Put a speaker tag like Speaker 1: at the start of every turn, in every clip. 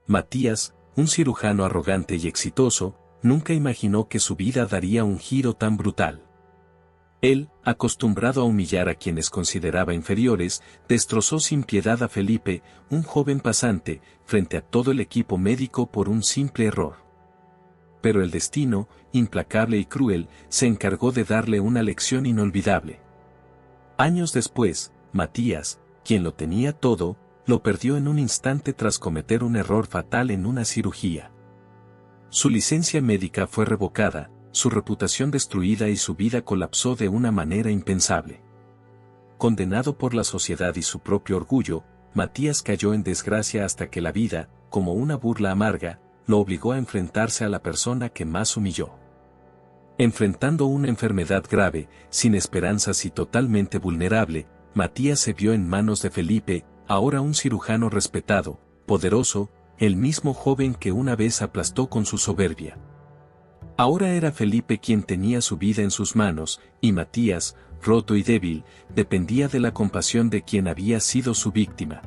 Speaker 1: Matías, un cirujano arrogante y exitoso, nunca imaginó que su vida daría un giro tan brutal. Él, acostumbrado a humillar a quienes consideraba inferiores, destrozó sin piedad a Felipe, un joven pasante, frente a todo el equipo médico por un simple error. Pero el destino, implacable y cruel, se encargó de darle una lección inolvidable. Años después, Matías, quien lo tenía todo, lo perdió en un instante tras cometer un error fatal en una cirugía. Su licencia médica fue revocada, su reputación destruida y su vida colapsó de una manera impensable. Condenado por la sociedad y su propio orgullo, Matías cayó en desgracia hasta que la vida, como una burla amarga, lo obligó a enfrentarse a la persona que más humilló. Enfrentando una enfermedad grave, sin esperanzas y totalmente vulnerable, Matías se vio en manos de Felipe, ahora un cirujano respetado, poderoso, el mismo joven que una vez aplastó con su soberbia. Ahora era Felipe quien tenía su vida en sus manos, y Matías, roto y débil, dependía de la compasión de quien había sido su víctima.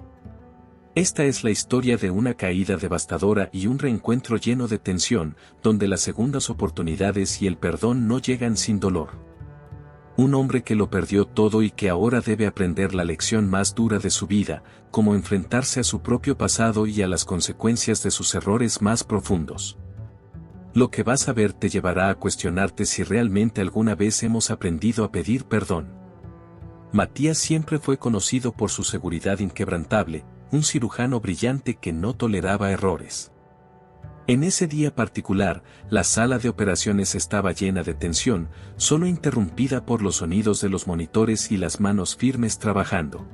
Speaker 1: Esta es la historia de una caída devastadora y un reencuentro lleno de tensión, donde las segundas oportunidades y el perdón no llegan sin dolor. Un hombre que lo perdió todo y que ahora debe aprender la lección más dura de su vida, cómo enfrentarse a su propio pasado y a las consecuencias de sus errores más profundos. Lo que vas a ver te llevará a cuestionarte si realmente alguna vez hemos aprendido a pedir perdón. Matías siempre fue conocido por su seguridad inquebrantable, un cirujano brillante que no toleraba errores. En ese día particular, la sala de operaciones estaba llena de tensión, solo interrumpida por los sonidos de los monitores y las manos firmes trabajando.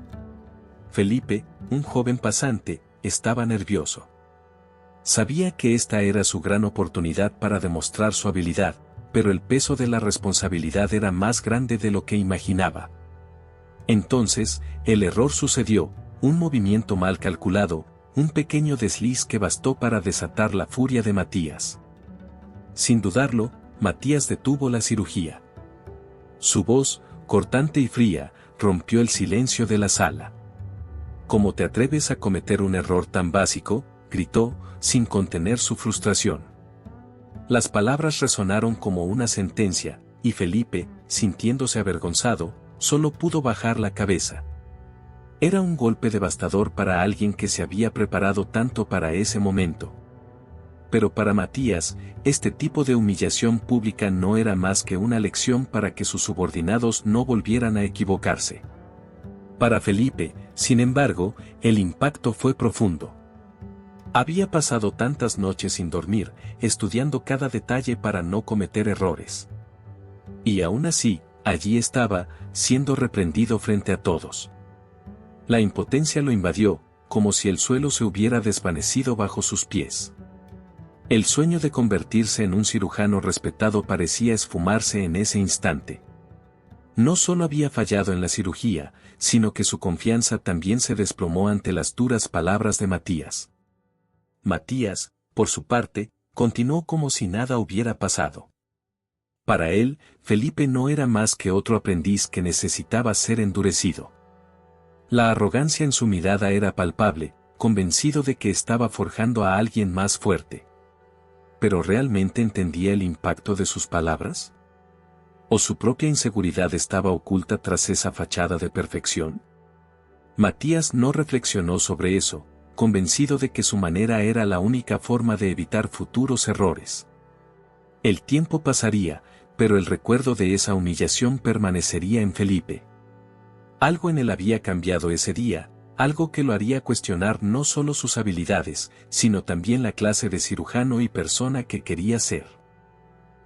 Speaker 1: Felipe, un joven pasante, estaba nervioso. Sabía que esta era su gran oportunidad para demostrar su habilidad, pero el peso de la responsabilidad era más grande de lo que imaginaba. Entonces, el error sucedió, un movimiento mal calculado, un pequeño desliz que bastó para desatar la furia de Matías. Sin dudarlo, Matías detuvo la cirugía. Su voz, cortante y fría, rompió el silencio de la sala. ¿Cómo te atreves a cometer un error tan básico?, gritó, sin contener su frustración. Las palabras resonaron como una sentencia, y Felipe, sintiéndose avergonzado, solo pudo bajar la cabeza. Era un golpe devastador para alguien que se había preparado tanto para ese momento. Pero para Matías, este tipo de humillación pública no era más que una lección para que sus subordinados no volvieran a equivocarse. Para Felipe, sin embargo, el impacto fue profundo. Había pasado tantas noches sin dormir, estudiando cada detalle para no cometer errores. Y aún así, allí estaba, siendo reprendido frente a todos. La impotencia lo invadió, como si el suelo se hubiera desvanecido bajo sus pies. El sueño de convertirse en un cirujano respetado parecía esfumarse en ese instante. No solo había fallado en la cirugía, sino que su confianza también se desplomó ante las duras palabras de Matías. Matías, por su parte, continuó como si nada hubiera pasado. Para él, Felipe no era más que otro aprendiz que necesitaba ser endurecido. La arrogancia en su mirada era palpable, convencido de que estaba forjando a alguien más fuerte. ¿Pero realmente entendía el impacto de sus palabras? ¿O su propia inseguridad estaba oculta tras esa fachada de perfección? Matías no reflexionó sobre eso, convencido de que su manera era la única forma de evitar futuros errores. El tiempo pasaría, pero el recuerdo de esa humillación permanecería en Felipe. Algo en él había cambiado ese día, algo que lo haría cuestionar no solo sus habilidades, sino también la clase de cirujano y persona que quería ser.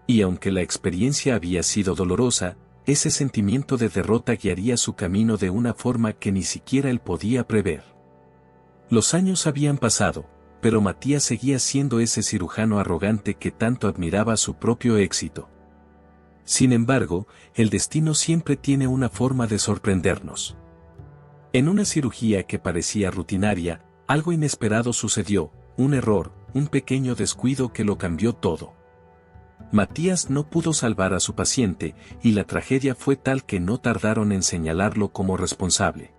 Speaker 1: Y aunque la experiencia había sido dolorosa, ese sentimiento de derrota guiaría su camino de una forma que ni siquiera él podía prever. Los años habían pasado, pero Matías seguía siendo ese cirujano arrogante que tanto admiraba su propio éxito. Sin embargo, el destino siempre tiene una forma de sorprendernos. En una cirugía que parecía rutinaria, algo inesperado sucedió, un error, un pequeño descuido que lo cambió todo. Matías no pudo salvar a su paciente, y la tragedia fue tal que no tardaron en señalarlo como responsable.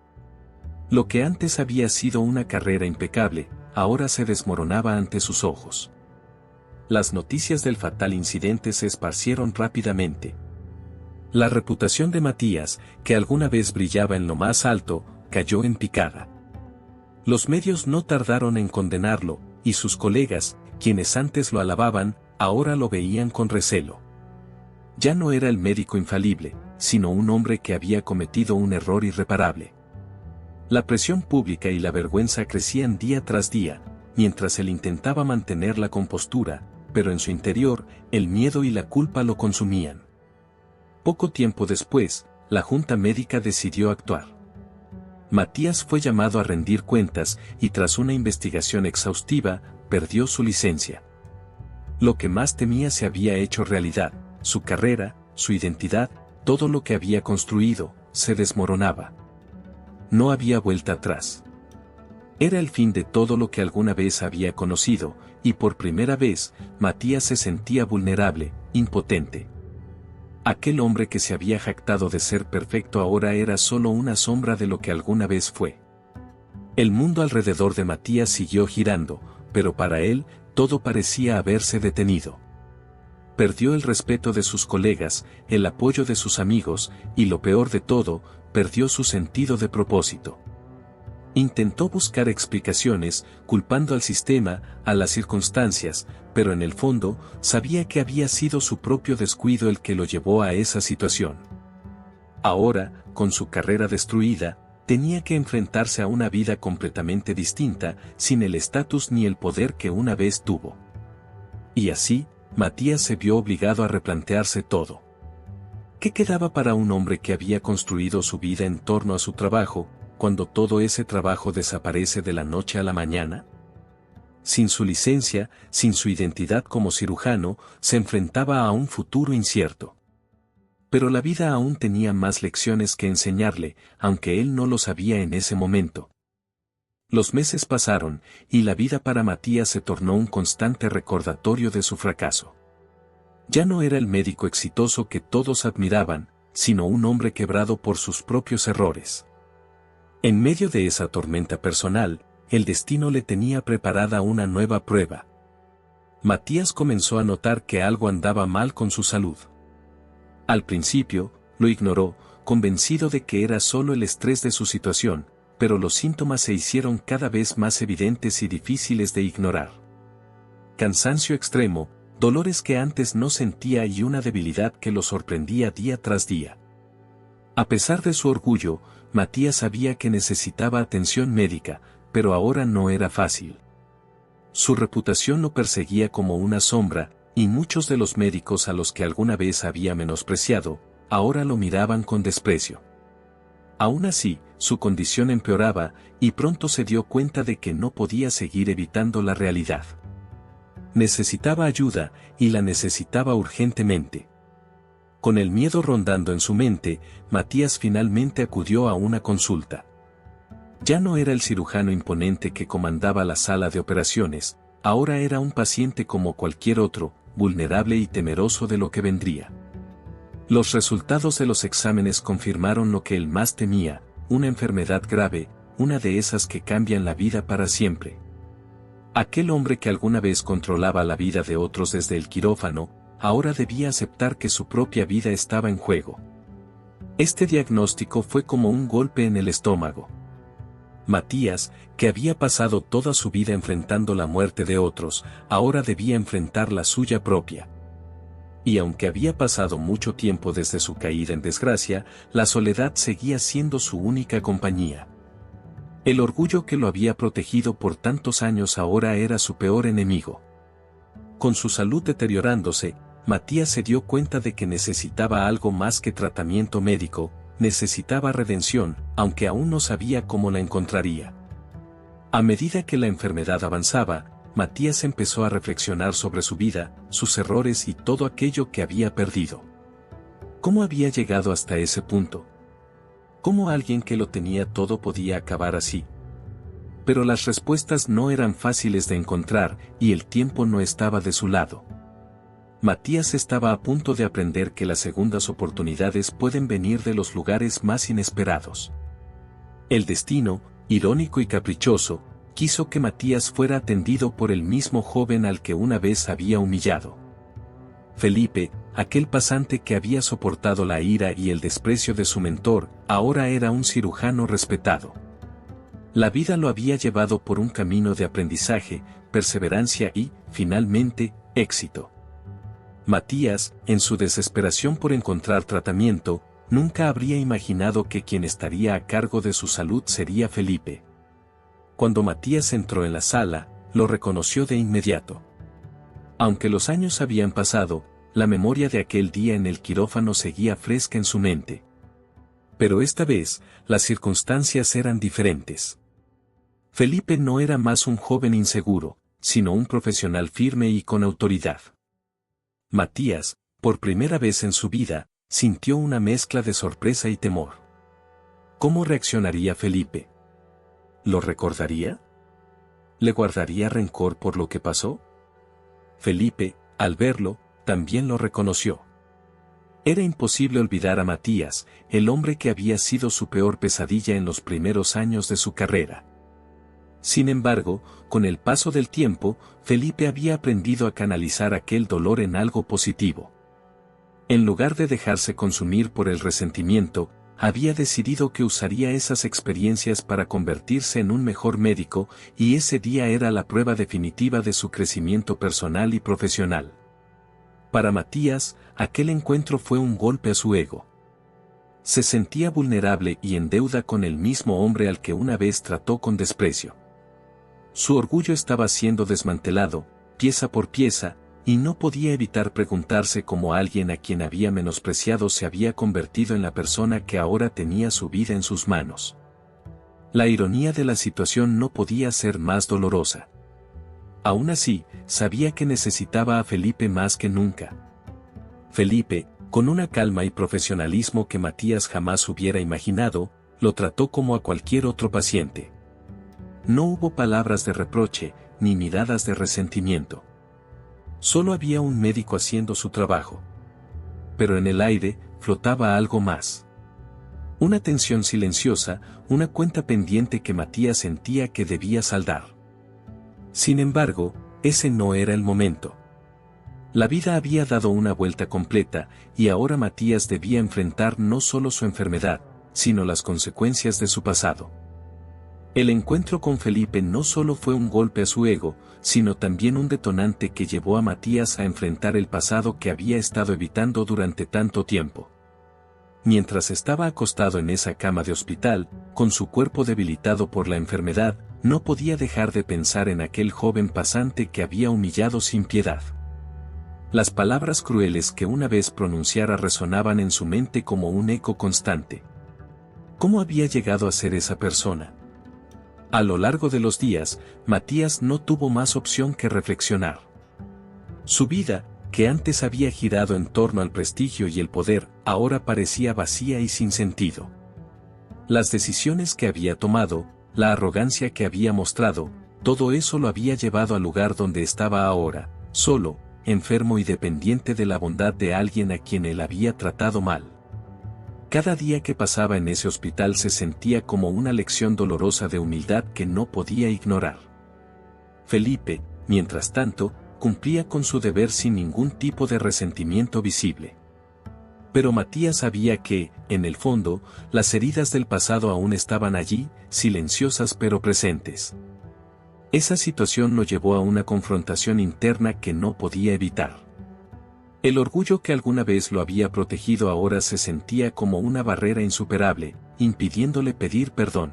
Speaker 1: Lo que antes había sido una carrera impecable, ahora se desmoronaba ante sus ojos. Las noticias del fatal incidente se esparcieron rápidamente. La reputación de Matías, que alguna vez brillaba en lo más alto, cayó en picada. Los medios no tardaron en condenarlo, y sus colegas, quienes antes lo alababan, ahora lo veían con recelo. Ya no era el médico infalible, sino un hombre que había cometido un error irreparable. La presión pública y la vergüenza crecían día tras día, mientras él intentaba mantener la compostura, pero en su interior, el miedo y la culpa lo consumían. Poco tiempo después, la Junta Médica decidió actuar. Matías fue llamado a rendir cuentas y tras una investigación exhaustiva, perdió su licencia. Lo que más temía se había hecho realidad, su carrera, su identidad, todo lo que había construido, se desmoronaba. No había vuelta atrás. Era el fin de todo lo que alguna vez había conocido, y por primera vez, Matías se sentía vulnerable, impotente. Aquel hombre que se había jactado de ser perfecto ahora era solo una sombra de lo que alguna vez fue. El mundo alrededor de Matías siguió girando, pero para él, todo parecía haberse detenido. Perdió el respeto de sus colegas, el apoyo de sus amigos, y lo peor de todo, perdió su sentido de propósito. Intentó buscar explicaciones, culpando al sistema, a las circunstancias, pero en el fondo, sabía que había sido su propio descuido el que lo llevó a esa situación. Ahora, con su carrera destruida, tenía que enfrentarse a una vida completamente distinta, sin el estatus ni el poder que una vez tuvo. Y así, Matías se vio obligado a replantearse todo. ¿Qué quedaba para un hombre que había construido su vida en torno a su trabajo, cuando todo ese trabajo desaparece de la noche a la mañana? Sin su licencia, sin su identidad como cirujano, se enfrentaba a un futuro incierto. Pero la vida aún tenía más lecciones que enseñarle, aunque él no lo sabía en ese momento. Los meses pasaron, y la vida para Matías se tornó un constante recordatorio de su fracaso. Ya no era el médico exitoso que todos admiraban, sino un hombre quebrado por sus propios errores. En medio de esa tormenta personal, el destino le tenía preparada una nueva prueba. Matías comenzó a notar que algo andaba mal con su salud. Al principio, lo ignoró, convencido de que era solo el estrés de su situación, pero los síntomas se hicieron cada vez más evidentes y difíciles de ignorar. Cansancio extremo, dolores que antes no sentía y una debilidad que lo sorprendía día tras día. A pesar de su orgullo, Matías sabía que necesitaba atención médica, pero ahora no era fácil. Su reputación lo perseguía como una sombra, y muchos de los médicos a los que alguna vez había menospreciado, ahora lo miraban con desprecio. Aún así, su condición empeoraba, y pronto se dio cuenta de que no podía seguir evitando la realidad. Necesitaba ayuda, y la necesitaba urgentemente. Con el miedo rondando en su mente, Matías finalmente acudió a una consulta. Ya no era el cirujano imponente que comandaba la sala de operaciones, ahora era un paciente como cualquier otro, vulnerable y temeroso de lo que vendría. Los resultados de los exámenes confirmaron lo que él más temía, una enfermedad grave, una de esas que cambian la vida para siempre. Aquel hombre que alguna vez controlaba la vida de otros desde el quirófano, ahora debía aceptar que su propia vida estaba en juego. Este diagnóstico fue como un golpe en el estómago. Matías, que había pasado toda su vida enfrentando la muerte de otros, ahora debía enfrentar la suya propia. Y aunque había pasado mucho tiempo desde su caída en desgracia, la soledad seguía siendo su única compañía. El orgullo que lo había protegido por tantos años ahora era su peor enemigo. Con su salud deteriorándose, Matías se dio cuenta de que necesitaba algo más que tratamiento médico, necesitaba redención, aunque aún no sabía cómo la encontraría. A medida que la enfermedad avanzaba, Matías empezó a reflexionar sobre su vida, sus errores y todo aquello que había perdido. ¿Cómo había llegado hasta ese punto? ¿Cómo alguien que lo tenía todo podía acabar así? Pero las respuestas no eran fáciles de encontrar, y el tiempo no estaba de su lado. Matías estaba a punto de aprender que las segundas oportunidades pueden venir de los lugares más inesperados. El destino, irónico y caprichoso, quiso que Matías fuera atendido por el mismo joven al que una vez había humillado. Felipe, aquel pasante que había soportado la ira y el desprecio de su mentor, ahora era un cirujano respetado. La vida lo había llevado por un camino de aprendizaje, perseverancia y, finalmente, éxito. Matías, en su desesperación por encontrar tratamiento, nunca habría imaginado que quien estaría a cargo de su salud sería Felipe. Cuando Matías entró en la sala, lo reconoció de inmediato. Aunque los años habían pasado, la memoria de aquel día en el quirófano seguía fresca en su mente. Pero esta vez, las circunstancias eran diferentes. Felipe no era más un joven inseguro, sino un profesional firme y con autoridad. Matías, por primera vez en su vida, sintió una mezcla de sorpresa y temor. ¿Cómo reaccionaría Felipe? ¿Lo recordaría? ¿Le guardaría rencor por lo que pasó? Felipe, al verlo, también lo reconoció. Era imposible olvidar a Matías, el hombre que había sido su peor pesadilla en los primeros años de su carrera. Sin embargo, con el paso del tiempo, Felipe había aprendido a canalizar aquel dolor en algo positivo. En lugar de dejarse consumir por el resentimiento, había decidido que usaría esas experiencias para convertirse en un mejor médico, y ese día era la prueba definitiva de su crecimiento personal y profesional. Para Matías, aquel encuentro fue un golpe a su ego. Se sentía vulnerable y en deuda con el mismo hombre al que una vez trató con desprecio. Su orgullo estaba siendo desmantelado, pieza por pieza, y no podía evitar preguntarse cómo alguien a quien había menospreciado se había convertido en la persona que ahora tenía su vida en sus manos. La ironía de la situación no podía ser más dolorosa. Aún así, sabía que necesitaba a Felipe más que nunca. Felipe, con una calma y profesionalismo que Matías jamás hubiera imaginado, lo trató como a cualquier otro paciente. No hubo palabras de reproche, ni miradas de resentimiento. Solo había un médico haciendo su trabajo. Pero en el aire, flotaba algo más. Una tensión silenciosa, una cuenta pendiente que Matías sentía que debía saldar. Sin embargo, ese no era el momento. La vida había dado una vuelta completa, y ahora Matías debía enfrentar no solo su enfermedad, sino las consecuencias de su pasado. El encuentro con Felipe no solo fue un golpe a su ego, sino también un detonante que llevó a Matías a enfrentar el pasado que había estado evitando durante tanto tiempo. Mientras estaba acostado en esa cama de hospital, con su cuerpo debilitado por la enfermedad, no podía dejar de pensar en aquel joven pasante que había humillado sin piedad. Las palabras crueles que una vez pronunciara resonaban en su mente como un eco constante. ¿Cómo había llegado a ser esa persona? A lo largo de los días, Matías no tuvo más opción que reflexionar. Su vida, que antes había girado en torno al prestigio y el poder, ahora parecía vacía y sin sentido. Las decisiones que había tomado, la arrogancia que había mostrado, todo eso lo había llevado al lugar donde estaba ahora, solo, enfermo y dependiente de la bondad de alguien a quien él había tratado mal. Cada día que pasaba en ese hospital se sentía como una lección dolorosa de humildad que no podía ignorar. Felipe, mientras tanto, cumplía con su deber sin ningún tipo de resentimiento visible. Pero Matías sabía que, en el fondo, las heridas del pasado aún estaban allí, silenciosas pero presentes. Esa situación lo llevó a una confrontación interna que no podía evitar. El orgullo que alguna vez lo había protegido ahora se sentía como una barrera insuperable, impidiéndole pedir perdón.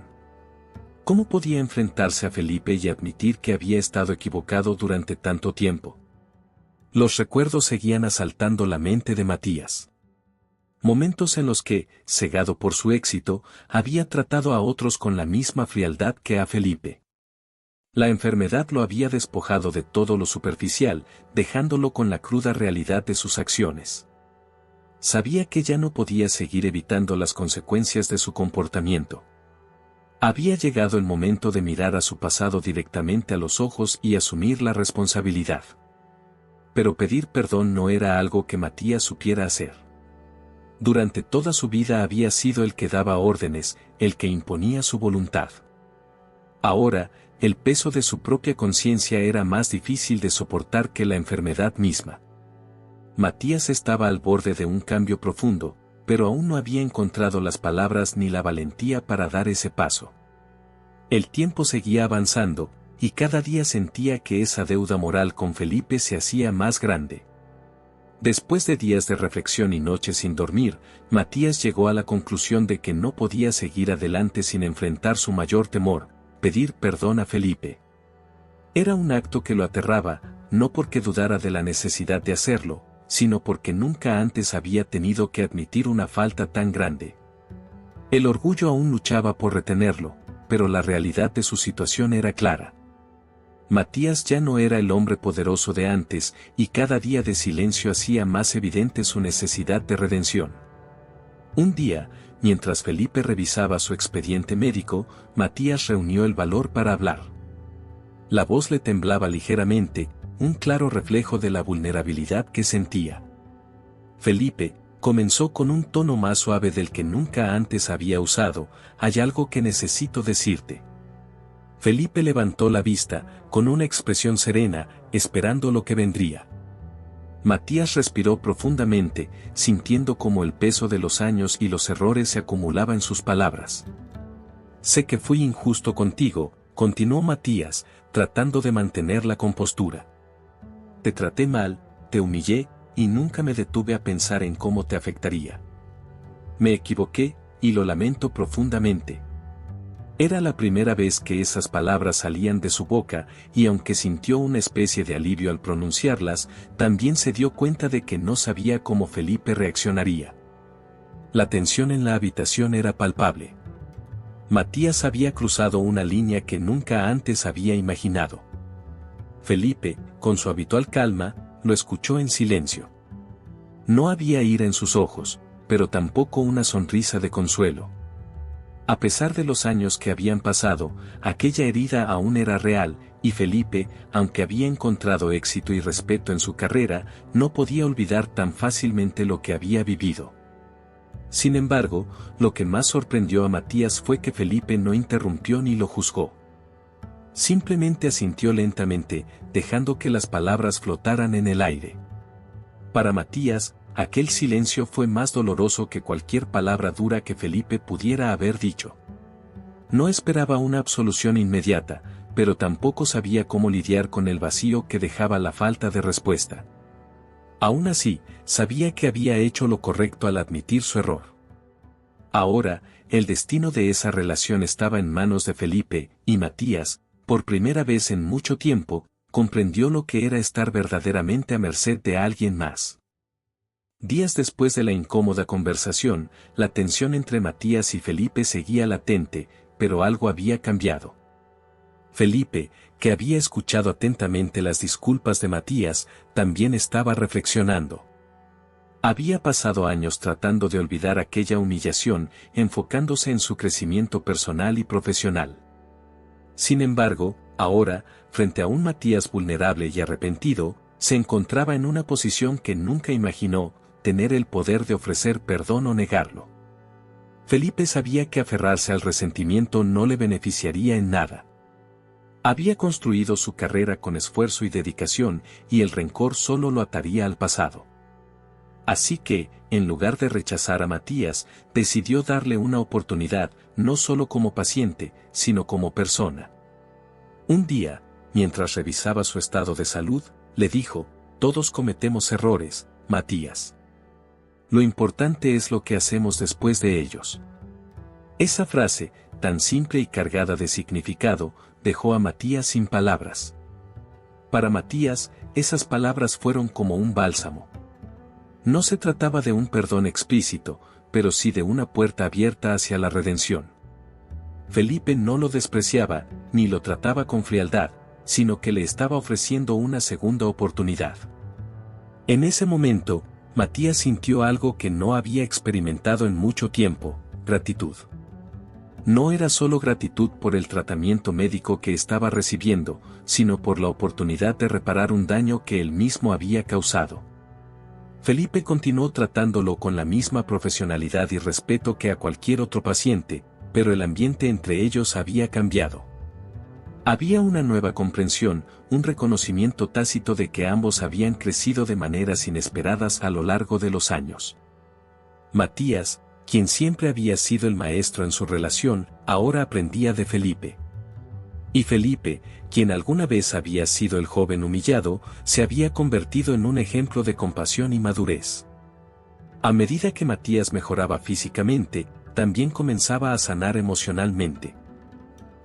Speaker 1: ¿Cómo podía enfrentarse a Felipe y admitir que había estado equivocado durante tanto tiempo? Los recuerdos seguían asaltando la mente de Matías. Momentos en los que, cegado por su éxito, había tratado a otros con la misma frialdad que a Felipe. La enfermedad lo había despojado de todo lo superficial, dejándolo con la cruda realidad de sus acciones. Sabía que ya no podía seguir evitando las consecuencias de su comportamiento. Había llegado el momento de mirar a su pasado directamente a los ojos y asumir la responsabilidad. Pero pedir perdón no era algo que Matías supiera hacer. Durante toda su vida había sido el que daba órdenes, el que imponía su voluntad. Ahora, el peso de su propia conciencia era más difícil de soportar que la enfermedad misma. Matías estaba al borde de un cambio profundo, pero aún no había encontrado las palabras ni la valentía para dar ese paso. El tiempo seguía avanzando, y cada día sentía que esa deuda moral con Felipe se hacía más grande. Después de días de reflexión y noches sin dormir, Matías llegó a la conclusión de que no podía seguir adelante sin enfrentar su mayor temor, pedir perdón a Felipe. Era un acto que lo aterraba, no porque dudara de la necesidad de hacerlo, sino porque nunca antes había tenido que admitir una falta tan grande. El orgullo aún luchaba por retenerlo, pero la realidad de su situación era clara. Matías ya no era el hombre poderoso de antes, y cada día de silencio hacía más evidente su necesidad de redención. Un día, mientras Felipe revisaba su expediente médico, Matías reunió el valor para hablar. La voz le temblaba ligeramente, un claro reflejo de la vulnerabilidad que sentía. Felipe, comenzó con un tono más suave del que nunca antes había usado, hay algo que necesito decirte. Felipe levantó la vista, con una expresión serena, esperando lo que vendría. Matías respiró profundamente, sintiendo cómo el peso de los años y los errores se acumulaba en sus palabras. Sé que fui injusto contigo, continuó Matías, tratando de mantener la compostura. Te traté mal, te humillé, y nunca me detuve a pensar en cómo te afectaría. Me equivoqué, y lo lamento profundamente. Era la primera vez que esas palabras salían de su boca, y aunque sintió una especie de alivio al pronunciarlas, también se dio cuenta de que no sabía cómo Felipe reaccionaría. La tensión en la habitación era palpable. Matías había cruzado una línea que nunca antes había imaginado. Felipe, con su habitual calma, lo escuchó en silencio. No había ira en sus ojos, pero tampoco una sonrisa de consuelo. A pesar de los años que habían pasado, aquella herida aún era real, y Felipe, aunque había encontrado éxito y respeto en su carrera, no podía olvidar tan fácilmente lo que había vivido. Sin embargo, lo que más sorprendió a Matías fue que Felipe no interrumpió ni lo juzgó. Simplemente asintió lentamente, dejando que las palabras flotaran en el aire. Para Matías, aquel silencio fue más doloroso que cualquier palabra dura que Felipe pudiera haber dicho. No esperaba una absolución inmediata, pero tampoco sabía cómo lidiar con el vacío que dejaba la falta de respuesta. Aún así, sabía que había hecho lo correcto al admitir su error. Ahora, el destino de esa relación estaba en manos de Felipe, y Matías, por primera vez en mucho tiempo, comprendió lo que era estar verdaderamente a merced de alguien más. Días después de la incómoda conversación, la tensión entre Matías y Felipe seguía latente, pero algo había cambiado. Felipe, que había escuchado atentamente las disculpas de Matías, también estaba reflexionando. Había pasado años tratando de olvidar aquella humillación, enfocándose en su crecimiento personal y profesional. Sin embargo, ahora, frente a un Matías vulnerable y arrepentido, se encontraba en una posición que nunca imaginó, tener el poder de ofrecer perdón o negarlo. Felipe sabía que aferrarse al resentimiento no le beneficiaría en nada. Había construido su carrera con esfuerzo y dedicación, y el rencor solo lo ataría al pasado. Así que, en lugar de rechazar a Matías, decidió darle una oportunidad, no solo como paciente, sino como persona. Un día, mientras revisaba su estado de salud, le dijo: todos cometemos errores, Matías. Lo importante es lo que hacemos después de ellos. Esa frase, tan simple y cargada de significado, dejó a Matías sin palabras. Para Matías, esas palabras fueron como un bálsamo. No se trataba de un perdón explícito, pero sí de una puerta abierta hacia la redención. Felipe no lo despreciaba, ni lo trataba con frialdad, sino que le estaba ofreciendo una segunda oportunidad. En ese momento, Matías sintió algo que no había experimentado en mucho tiempo: gratitud. No era solo gratitud por el tratamiento médico que estaba recibiendo, sino por la oportunidad de reparar un daño que él mismo había causado. Felipe continuó tratándolo con la misma profesionalidad y respeto que a cualquier otro paciente, pero el ambiente entre ellos había cambiado. Había una nueva comprensión, un reconocimiento tácito de que ambos habían crecido de maneras inesperadas a lo largo de los años. Matías, quien siempre había sido el maestro en su relación, ahora aprendía de Felipe. Y Felipe, quien alguna vez había sido el joven humillado, se había convertido en un ejemplo de compasión y madurez. A medida que Matías mejoraba físicamente, también comenzaba a sanar emocionalmente.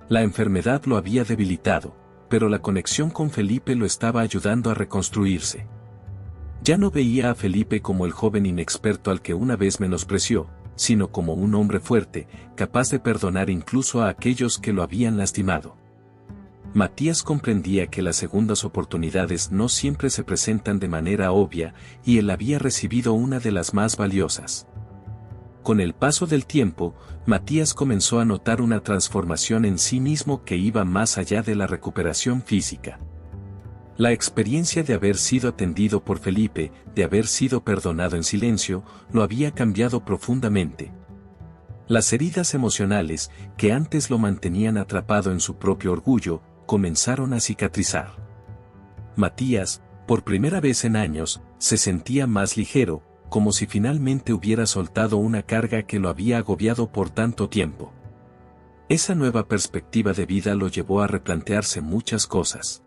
Speaker 1: La enfermedad lo había debilitado, pero la conexión con Felipe lo estaba ayudando a reconstruirse. Ya no veía a Felipe como el joven inexperto al que una vez menospreció, sino como un hombre fuerte, capaz de perdonar incluso a aquellos que lo habían lastimado. Matías comprendía que las segundas oportunidades no siempre se presentan de manera obvia, y él había recibido una de las más valiosas. Con el paso del tiempo, Matías comenzó a notar una transformación en sí mismo que iba más allá de la recuperación física. La experiencia de haber sido atendido por Felipe, de haber sido perdonado en silencio, lo había cambiado profundamente. Las heridas emocionales, que antes lo mantenían atrapado en su propio orgullo, comenzaron a cicatrizar. Matías, por primera vez en años, se sentía más ligero, como si finalmente hubiera soltado una carga que lo había agobiado por tanto tiempo. Esa nueva perspectiva de vida lo llevó a replantearse muchas cosas.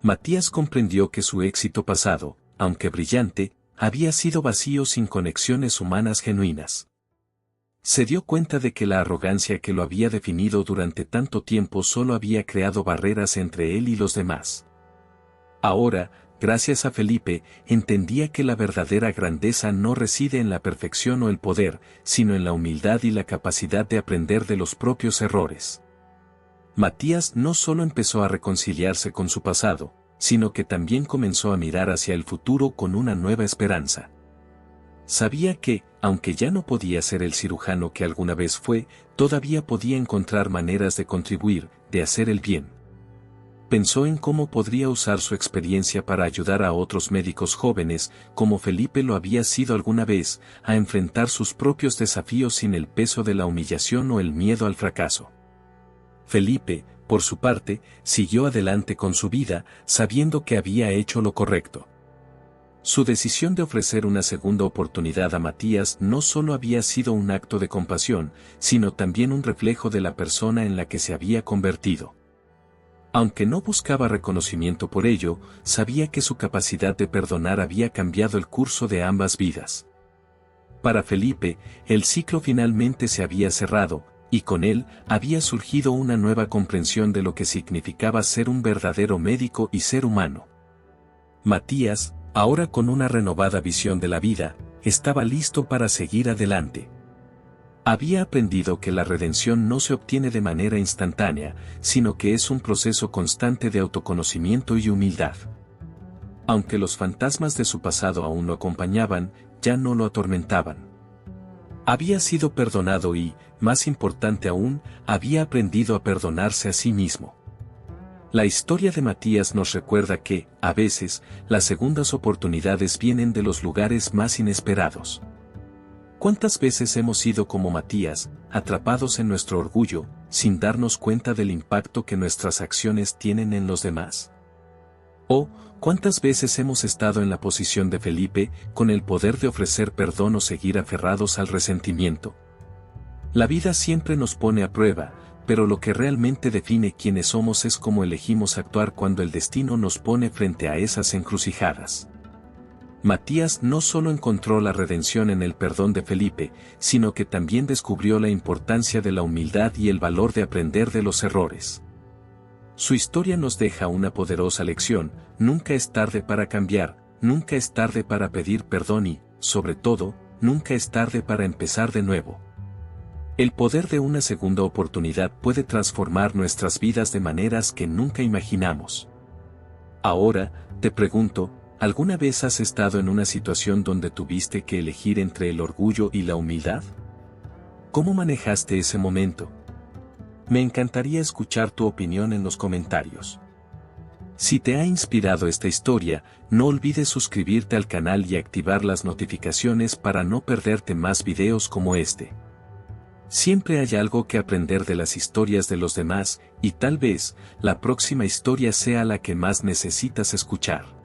Speaker 1: Matías comprendió que su éxito pasado, aunque brillante, había sido vacío sin conexiones humanas genuinas. Se dio cuenta de que la arrogancia que lo había definido durante tanto tiempo solo había creado barreras entre él y los demás. Ahora, gracias a Felipe, entendía que la verdadera grandeza no reside en la perfección o el poder, sino en la humildad y la capacidad de aprender de los propios errores. Matías no solo empezó a reconciliarse con su pasado, sino que también comenzó a mirar hacia el futuro con una nueva esperanza. Sabía que, aunque ya no podía ser el cirujano que alguna vez fue, todavía podía encontrar maneras de contribuir, de hacer el bien. Pensó en cómo podría usar su experiencia para ayudar a otros médicos jóvenes, como Felipe lo había sido alguna vez, a enfrentar sus propios desafíos sin el peso de la humillación o el miedo al fracaso. Felipe, por su parte, siguió adelante con su vida, sabiendo que había hecho lo correcto. Su decisión de ofrecer una segunda oportunidad a Matías no solo había sido un acto de compasión, sino también un reflejo de la persona en la que se había convertido. Aunque no buscaba reconocimiento por ello, sabía que su capacidad de perdonar había cambiado el curso de ambas vidas. Para Felipe, el ciclo finalmente se había cerrado, y con él había surgido una nueva comprensión de lo que significaba ser un verdadero médico y ser humano. Matías, ahora con una renovada visión de la vida, estaba listo para seguir adelante. Había aprendido que la redención no se obtiene de manera instantánea, sino que es un proceso constante de autoconocimiento y humildad. Aunque los fantasmas de su pasado aún lo acompañaban, ya no lo atormentaban. Había sido perdonado y, más importante aún, había aprendido a perdonarse a sí mismo. La historia de Matías nos recuerda que, a veces, las segundas oportunidades vienen de los lugares más inesperados. ¿Cuántas veces hemos sido como Matías, atrapados en nuestro orgullo, sin darnos cuenta del impacto que nuestras acciones tienen en los demás? ¿O cuántas veces hemos estado en la posición de Felipe, con el poder de ofrecer perdón o seguir aferrados al resentimiento? La vida siempre nos pone a prueba, pero lo que realmente define quiénes somos es cómo elegimos actuar cuando el destino nos pone frente a esas encrucijadas. Matías no solo encontró la redención en el perdón de Felipe, sino que también descubrió la importancia de la humildad y el valor de aprender de los errores. Su historia nos deja una poderosa lección: nunca es tarde para cambiar, nunca es tarde para pedir perdón y, sobre todo, nunca es tarde para empezar de nuevo. El poder de una segunda oportunidad puede transformar nuestras vidas de maneras que nunca imaginamos. Ahora, te pregunto, ¿alguna vez has estado en una situación donde tuviste que elegir entre el orgullo y la humildad? ¿Cómo manejaste ese momento? Me encantaría escuchar tu opinión en los comentarios. Si te ha inspirado esta historia, no olvides suscribirte al canal y activar las notificaciones para no perderte más videos como este. Siempre hay algo que aprender de las historias de los demás, y tal vez, la próxima historia sea la que más necesitas escuchar.